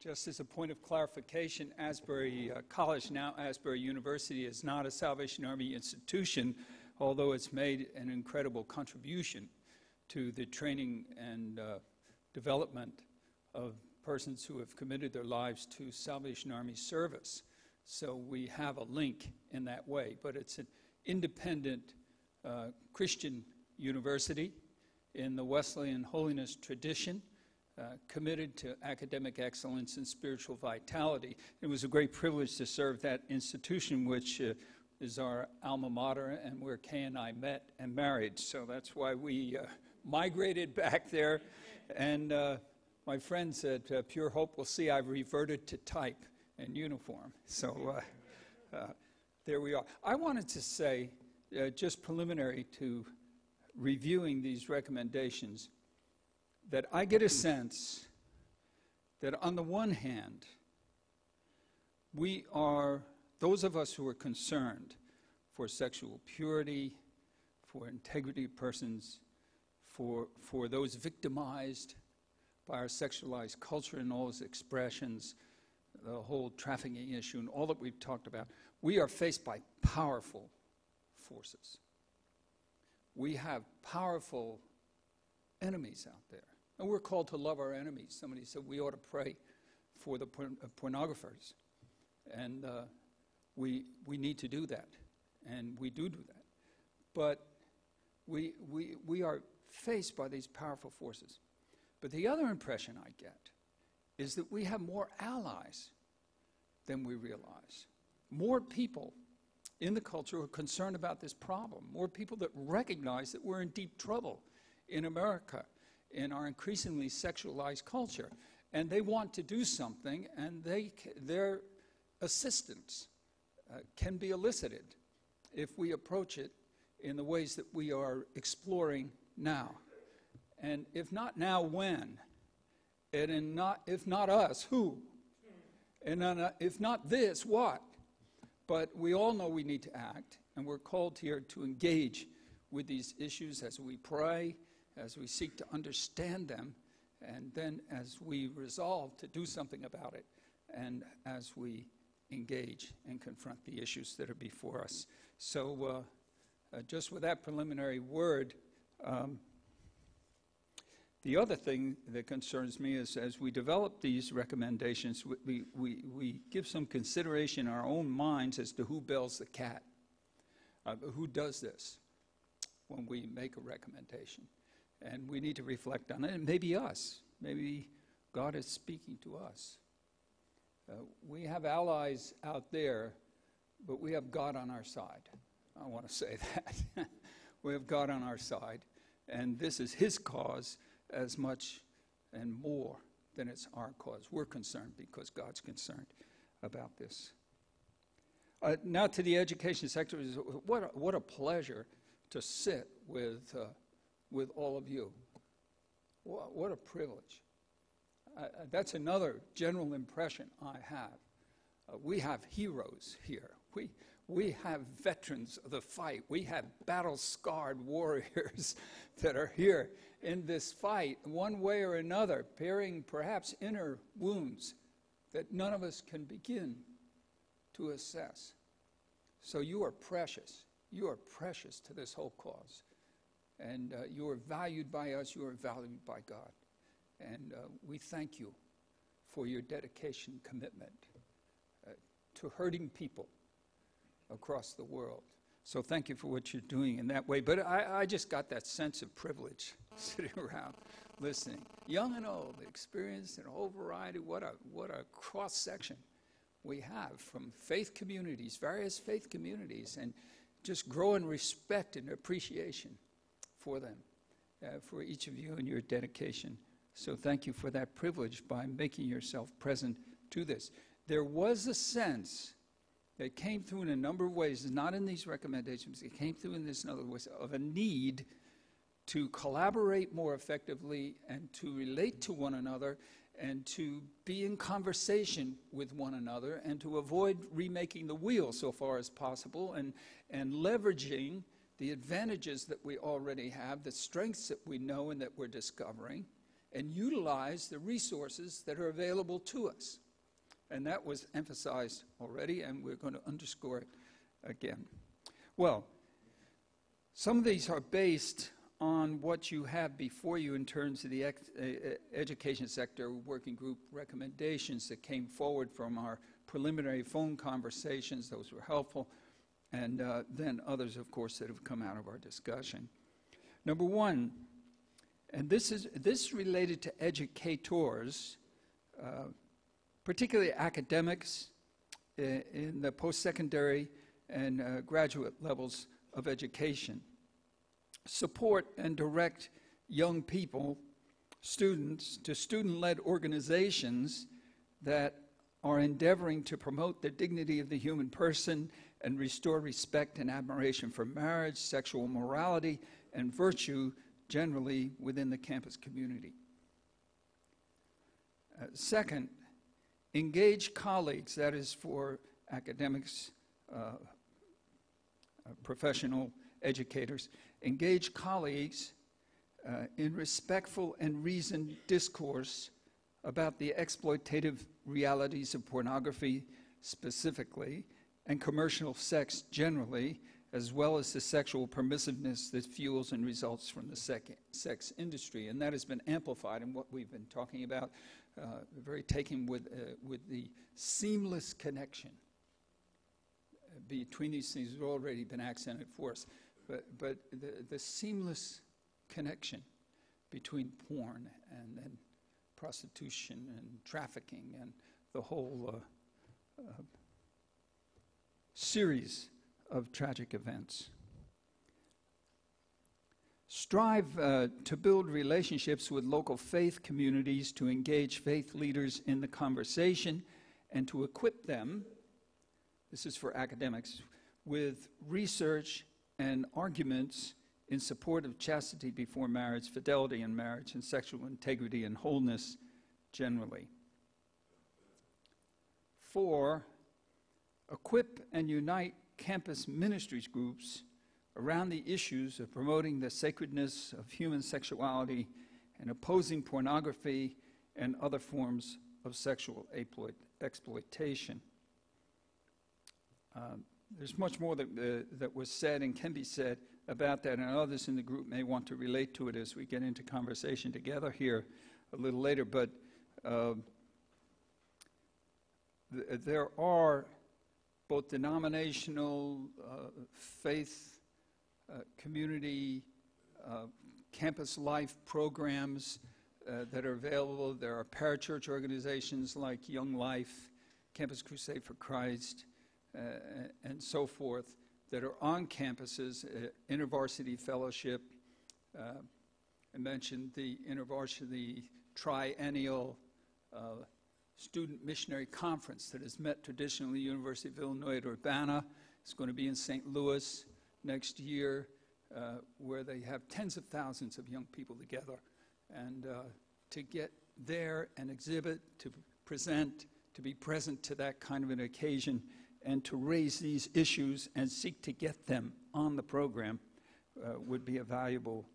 Just as a point of clarification, Asbury College, now Asbury University, is not a Salvation Army institution, although it's made an incredible contribution to the training and development of persons who have committed their lives to Salvation Army service. So we have a link in that way, but it's an independent Christian university in the Wesleyan holiness tradition, committed to academic excellence and spiritual vitality. It was a great privilege to serve that institution, which is our alma mater and where Kay and I met and married. So that's why we migrated back there. And my friends at Pure Hope will see I've reverted to type and uniform. So there we are. I wanted to say, just preliminary to reviewing these recommendations, that I get a sense that on the one hand, we are, those of us who are concerned for sexual purity, for integrity of persons, for those victimized by our sexualized culture and all its expressions, the whole trafficking issue and all that we've talked about, we are faced by powerful forces. We have powerful enemies out there. And we're called to love our enemies. Somebody said we ought to pray for the pornographers. And we need to do that. And we do that. But we are faced by these powerful forces. But the other impression I get is that we have more allies than we realize. More people in the culture who are concerned about this problem. More people that recognize that we're in deep trouble in America, in our increasingly sexualized culture. And they want to do something, and their assistance can be elicited if we approach it in the ways that we are exploring now. And if not now, when? And if not us, who? And if not this, what? But we all know we need to act, and we're called here to engage with these issues as we pray, as we seek to understand them, and then as we resolve to do something about it, and as we engage and confront the issues that are before us. So just with that preliminary word, the other thing that concerns me is as we develop these recommendations, we give some consideration in our own minds as to who bells the cat, who does this when we make a recommendation. And we need to reflect on it, and maybe us. Maybe God is speaking to us. We have allies out there, but we have God on our side. I want to say that. We have God on our side, and this is His cause as much and more than it's our cause. We're concerned because God's concerned about this. Now to the education sector. What a pleasure to sit with all of you. What a privilege. That's another general impression I have. We have heroes here. We have veterans of the fight. We have battle-scarred warriors that are here in this fight, one way or another, bearing perhaps inner wounds that none of us can begin to assess. So you are precious. You are precious to this whole cause. And you are valued by us. You are valued by God. And we thank you for your dedication, commitment to hurting people across the world. So thank you for what you're doing in that way. But I just got that sense of privilege sitting around listening. Young and old, experienced in a whole variety. What a cross-section we have from faith communities, various faith communities, and just growing respect and appreciation for them, for each of you and your dedication. So thank you for that privilege by making yourself present to this. There was a sense that came through in a number of ways, not in these recommendations, it came through in this in other ways, of a need to collaborate more effectively and to relate to one another and to be in conversation with one another and to avoid remaking the wheel so far as possible and leveraging the advantages that we already have, the strengths that we know and that we're discovering, and utilize the resources that are available to us. And that was emphasized already, and we're going to underscore it again. Well, some of these are based on what you have before you in terms of the education sector working group recommendations that came forward from our preliminary phone conversations. Those were helpful. And then others, of course, that have come out of our discussion. Number one, and this is related to educators, particularly academics in the post-secondary and graduate levels of education. Support and direct young people, students, to student-led organizations that are endeavoring to promote the dignity of the human person and restore respect and admiration for marriage, sexual morality, and virtue generally within the campus community. Second, engage colleagues, that is for academics, professional educators, engage colleagues in respectful and reasoned discourse about the exploitative realities of pornography specifically, and commercial sex generally, as well as the sexual permissiveness that fuels and results from the sex industry. And that has been amplified in what we've been talking about, very taken with the seamless connection between these things has already been accented for us. But the seamless connection between porn and prostitution and trafficking and the whole series of tragic events. Strive to build relationships with local faith communities, to engage faith leaders in the conversation, and to equip them, this is for academics, with research and arguments in support of chastity before marriage, fidelity in marriage, and sexual integrity and wholeness generally. 4, equip and unite campus ministries groups around the issues of promoting the sacredness of human sexuality and opposing pornography and other forms of sexual exploitation. There's much more that was said and can be said about that, and others in the group may want to relate to it as we get into conversation together here a little later. But there are both denominational, faith, community, campus life programs that are available. There are parachurch organizations like Young Life, Campus Crusade for Christ, and so forth that are on campuses, InterVarsity Fellowship. I mentioned the InterVarsity Triennial Student Missionary Conference that has met traditionally at the University of Illinois at Urbana. It's going to be in St. Louis next year, where they have tens of thousands of young people together. And to get there and exhibit, to present, to be present to that kind of an occasion, and to raise these issues and seek to get them on the program would be a valuable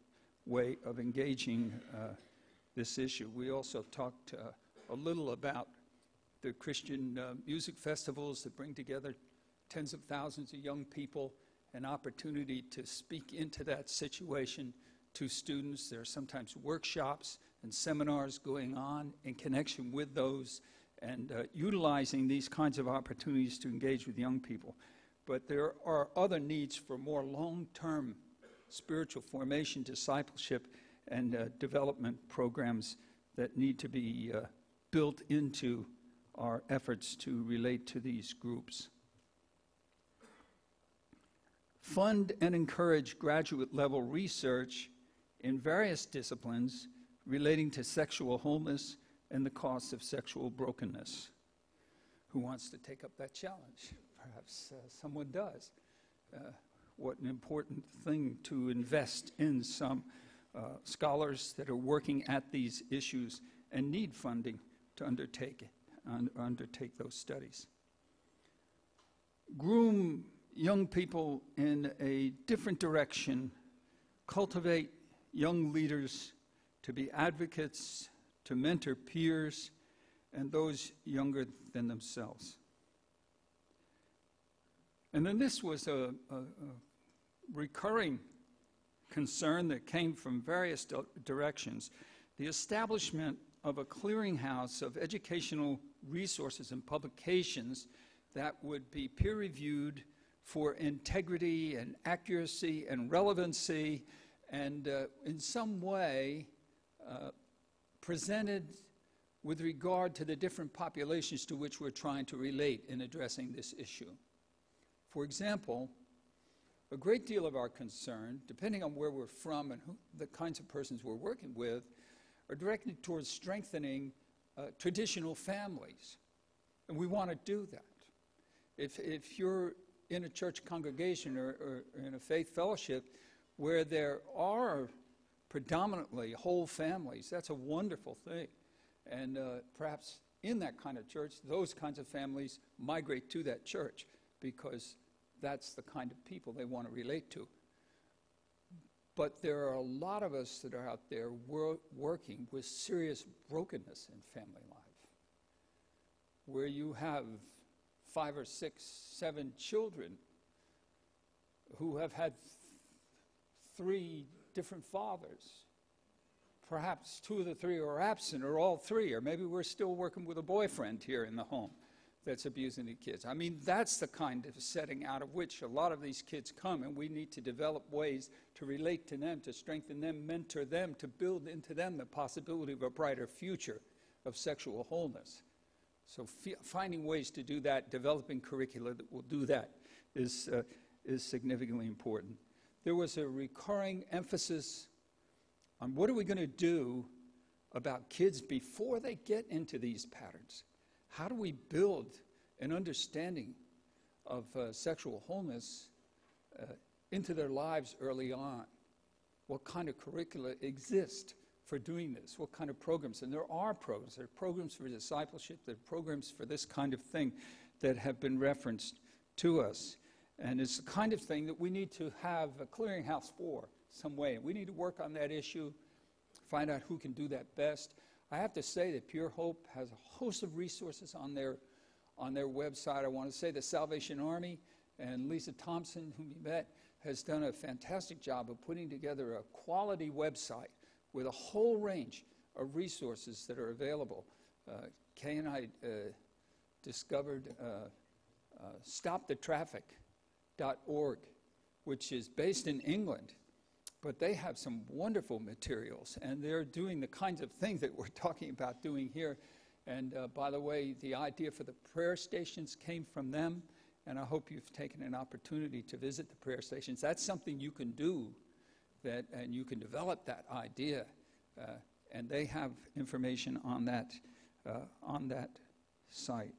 way of engaging this issue. We also talked a little about the Christian music festivals that bring together tens of thousands of young people, an opportunity to speak into that situation to students. There are sometimes workshops and seminars going on in connection with those, and utilizing these kinds of opportunities to engage with young people. But there are other needs for more long-term spiritual formation, discipleship, and development programs that need to be built into our efforts to relate to these groups. Fund and encourage graduate-level research in various disciplines relating to sexual wholeness and the cost of sexual brokenness. Who wants to take up that challenge? Perhaps someone does. What an important thing to invest in some scholars that are working at these issues and need funding to undertake those studies. Groom young people in a different direction, cultivate young leaders to be advocates, to mentor peers, and those younger than themselves. And then this was a recurring concern that came from various directions: the establishment of a clearinghouse of educational resources and publications that would be peer-reviewed for integrity and accuracy and relevancy, and in some way presented with regard to the different populations to which we're trying to relate in addressing this issue. For example, a great deal of our concern, depending on where we're from and the kinds of persons we're working with, are directed towards strengthening traditional families. And we want to do that. If you're in a church congregation or in a faith fellowship where there are predominantly whole families, that's a wonderful thing. And perhaps in that kind of church, those kinds of families migrate to that church because that's the kind of people they want to relate to. But there are a lot of us that are out there working with serious brokenness in family life, where you have 5 or 6, 7 children who have had 3 different fathers. Perhaps 2 of the 3 are absent, or all 3, or maybe we're still working with a boyfriend here in the home that's abusing the kids. I mean, that's the kind of setting out of which a lot of these kids come, and we need to develop ways to relate to them, to strengthen them, mentor them, to build into them the possibility of a brighter future of sexual wholeness. So finding ways to do that, developing curricula that will do that is significantly important. There was a recurring emphasis on what are we going to do about kids before they get into these patterns. How do we build an understanding of sexual wholeness into their lives early on? What kind of curricula exist for doing this? What kind of programs? And there are programs. There are programs for discipleship. There are programs for this kind of thing that have been referenced to us. And it's the kind of thing that we need to have a clearinghouse for some way. We need to work on that issue, find out who can do that best. I have to say that Pure Hope has a host of resources on their website. I want to say the Salvation Army and Lisa Thompson, whom you met, has done a fantastic job of putting together a quality website with a whole range of resources that are available. Kay and I discovered stopthetraffic.org, which is based in England, but they have some wonderful materials, and they're doing the kinds of things that we're talking about doing here. And by the way, the idea for the prayer stations came from them, and I hope you've taken an opportunity to visit the prayer stations. That's something you can do, and you can develop that idea, and they have information on that site.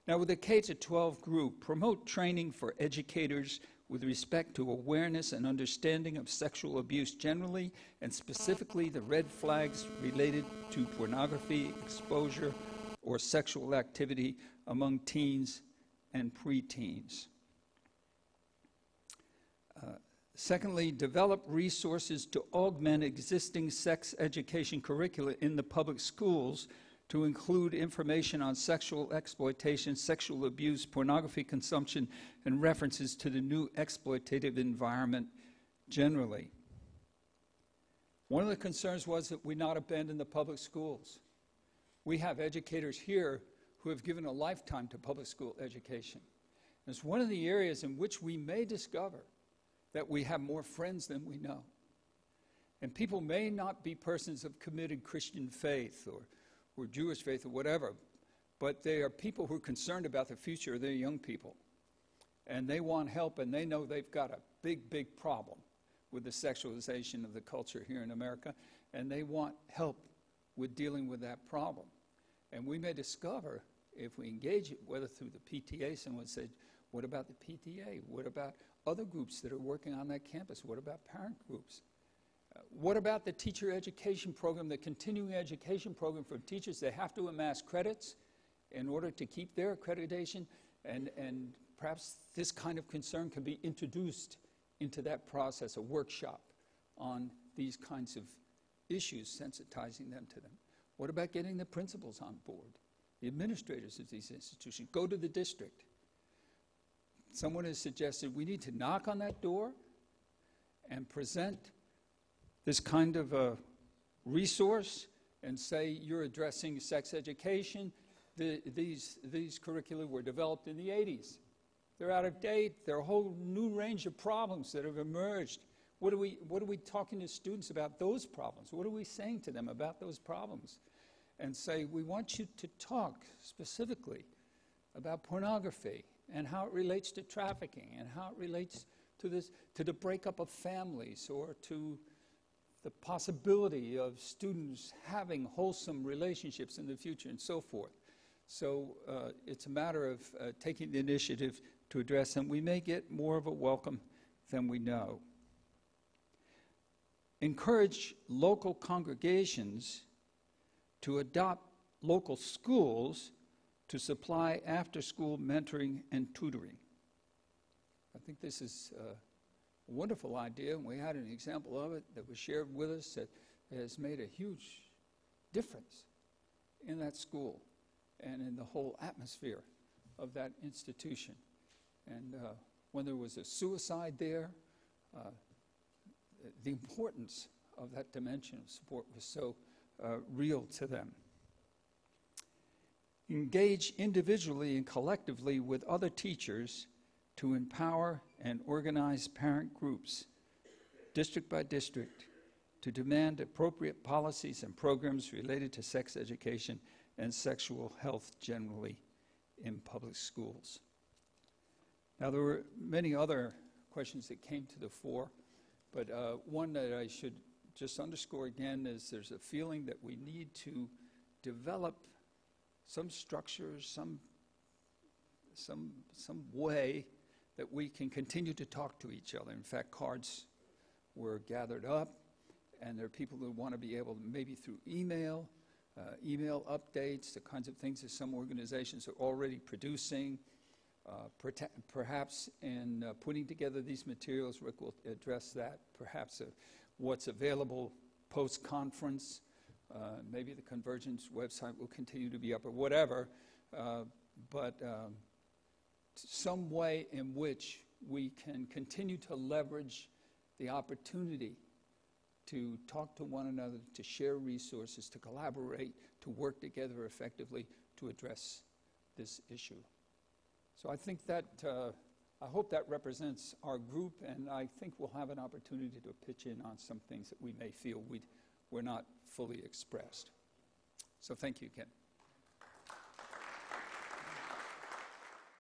Now, with the K-12 group, promote training for educators with respect to awareness and understanding of sexual abuse generally, and specifically the red flags related to pornography, exposure, or sexual activity among teens and preteens. Secondly, develop resources to augment existing sex education curricula in the public schools to include information on sexual exploitation, sexual abuse, pornography consumption, and references to the new exploitative environment generally. One of the concerns was that we not abandon the public schools. We have educators here who have given a lifetime to public school education. And it's one of the areas in which we may discover that we have more friends than we know. And people may not be persons of committed Christian faith or Jewish faith or whatever, but they are people who are concerned about the future of their young people. And they want help, and they know they've got a big, big problem with the sexualization of the culture here in America, and they want help with dealing with that problem. And we may discover, if we engage it, whether through the PTA, someone said, what about the PTA? What about other groups that are working on that campus? What about parent groups? What about the teacher education program, the continuing education program for teachers? They have to amass credits in order to keep their accreditation, and perhaps this kind of concern can be introduced into that process, a workshop on these kinds of issues, sensitizing them to them? What about getting the principals on board, the administrators of these institutions? Go to the district. Someone has suggested we need to knock on that door and present this kind of a resource and say you're addressing sex education. These curricula were developed in the 80s. They're out of date. There are a whole new range of problems that have emerged. What are we talking to students about those problems? What are we saying to them about those problems? And say, we want you to talk specifically about pornography and how it relates to trafficking and how it relates to the breakup of families, or to the possibility of students having wholesome relationships in the future, and so forth. So it's a matter of taking the initiative to address them. We may get more of a welcome than we know. Encourage local congregations to adopt local schools to supply after-school mentoring and tutoring. I think this is a wonderful idea, and we had an example of it that was shared with us that has made a huge difference in that school and in the whole atmosphere of that institution. And when there was a suicide there, the importance of that dimension of support was so real to them. Engage individually and collectively with other teachers to empower and organize parent groups, district by district, to demand appropriate policies and programs related to sex education and sexual health generally in public schools. Now, there were many other questions that came to the fore, but one that I should just underscore again is there's a feeling that we need to develop some structure, some way that we can continue to talk to each other. In fact, cards were gathered up, and there are people who want to be able to, maybe through email updates, the kinds of things that some organizations are already producing, perhaps in putting together these materials. Rick will address that. Perhaps what's available post-conference. Maybe the Convergence website will continue to be up or whatever, but some way in which we can continue to leverage the opportunity to talk to one another, to share resources, to collaborate, to work together effectively to address this issue. So I think that, I hope that represents our group, and I think we'll have an opportunity to pitch in on some things that we may feel were not fully expressed. So thank you, Ken.